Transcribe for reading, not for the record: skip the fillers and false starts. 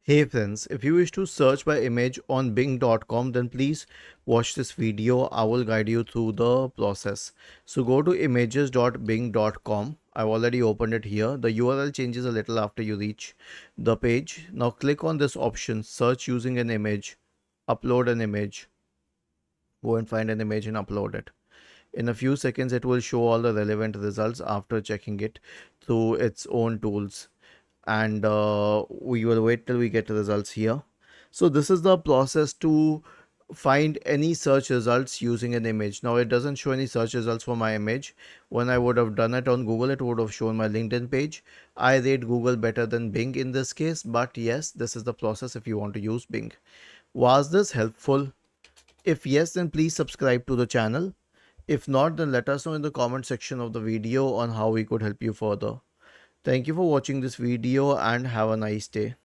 Hey friends, if you wish to search by image on bing.com, then please watch this video. I will guide you through the process. So go to images.bing.com. I've already opened it here. The URL changes a little after you reach the page. Now click on this option, search using an image, upload an image. Go and find an image and upload it. In a few seconds, it will show all the relevant results after checking it through its own tools. And we will wait till we get the results here. So this is the process to find any search results using an image. Now it doesn't show any search results for my image. When I would have done it on Google, it would have shown my LinkedIn page. I rate Google better than Bing in this case, but yes, this is the process if you want to use Bing. Was this helpful? If yes, then please subscribe to the channel. If not, then let us know in the comment section of the video on how we could help you further. Thank you for watching this video and have a nice day.